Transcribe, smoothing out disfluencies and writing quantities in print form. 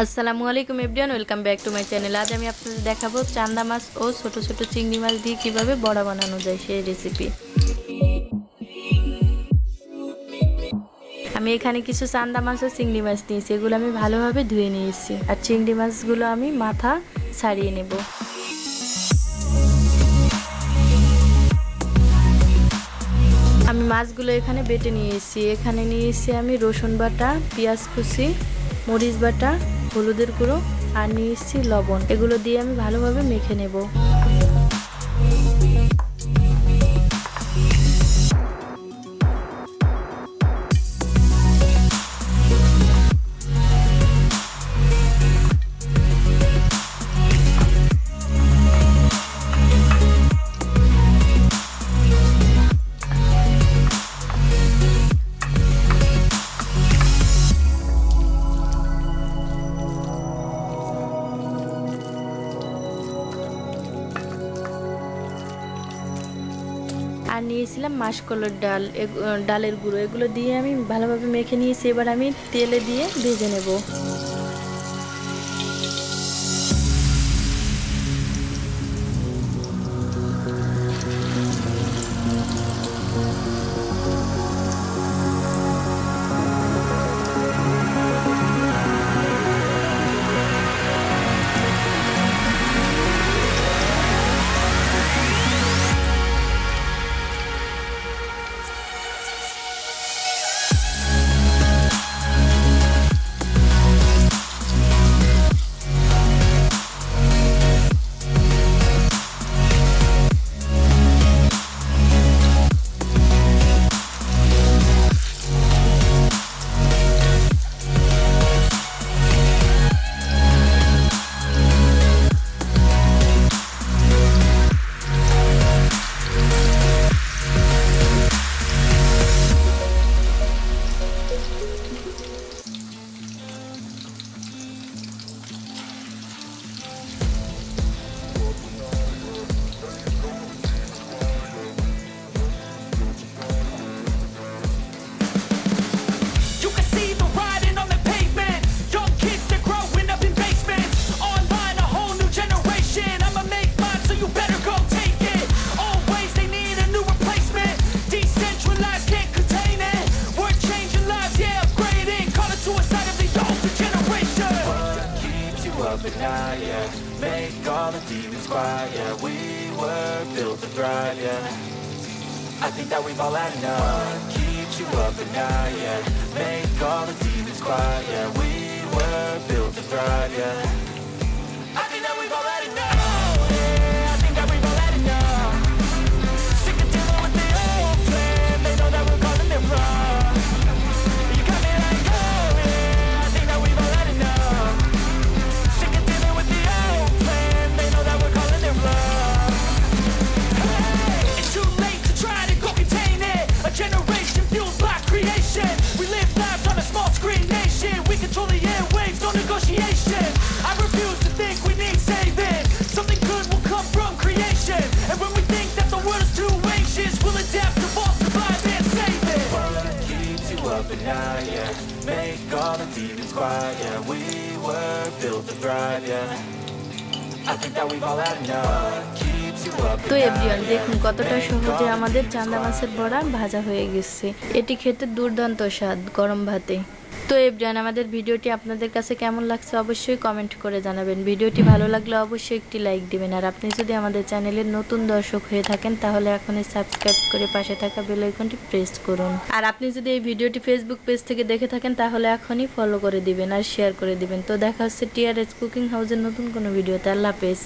আসসালামু আলাইকুম everyone, welcome back to my channel. আজ আমি আপনাদের দেখাবো চান্দা মাছ ও ছোট ছোট চিংড়ি মাছ দিয়ে কিভাবে বড়া বানানো যায় সেই রেসিপি। আমি এখানে কিছু চান্দা মাছ ও চিংড়ি মাছ নিয়েছি, এগুলো আমি ভালোভাবে ধুয়ে নিয়েছি। আর চিংড়ি মাছগুলো আমি মাথা ছাড়িয়ে নেব। আমি মাছগুলো এখানে বেটে নিয়েছি। এখানে নিয়েছি আমি রসুন বাটা, পেঁয়াজ কুচি, মরিচ বাটা, হলুদের গুঁড়ো আর নিয়েছি লবণ। এগুলো দিয়ে আমি ভালোভাবে মেখে নেব। আর নিয়েছিলাম মাসকলার ডালের গুঁড়ো। এগুলো দিয়ে আমি ভালোভাবে মেখে নিয়েছি। এবার আমি তেলে দিয়ে ভেজে নেব। At night, yeah. Make all the demons quiet, yeah. We were built to thrive, yeah. I think that we've all had enough. Keeps you up at night, yeah. Make all the demons quiet, yeah. We were built to thrive, yeah. I think that we've all had enough. Yeah, I think that we've all had enough. Sick of dealing with the old plan. They know that we're calling it wrong. You got me like, oh yeah. I think that we've all had enough. Sick of dealing with the old plan. They know that we're calling it wrong. Hey, it's too late to try to go contain it. A generation fueled by creation. We live lives on a small screen nation. We control the airwaves, no negotiation. I refuse to think we need saving. Something good will come from creation. And when we think that the world is too anxious, we'll adapt, evolve, survive and save it. What keeps you up at night, yeah. Make all the demons quiet, yeah. We were built to thrive, yeah. I think that we've all had enough. Keeps you up at তো night, everyone, দেখুন yeah. কতটা সহজে আমাদের চান্দা মাছের বড়া ভাজা হয়ে গেছে। এটি খেতে দুর্দান্ত স্বাদ গরম ভাতে। তো এভরিওয়ান, আমাদের ভিডিওটি আপনাদের কাছে কেমন লাগছে অবশ্যই কমেন্ট করে জানাবেন। ভিডিওটি ভালো লাগলে অবশ্যই একটি লাইক দিবেন। আর আপনি যদি আমাদের চ্যানেলের নতুন দর্শক হয়ে থাকেন তাহলে এখনই সাবস্ক্রাইব করে পাশে থাকা বেল আইকনটি প্রেস করুন। আর আপনি যদি এই ভিডিওটি ফেসবুক পেজ থেকে দেখে থাকেন তাহলে এখনই ফলো করে দিবেন আর শেয়ার করে দিবেন। তো দেখা হচ্ছে টিআরএস কুকিং হাউসের নতুন কোনো ভিডিওতে। আল্লাহ হাফেজ।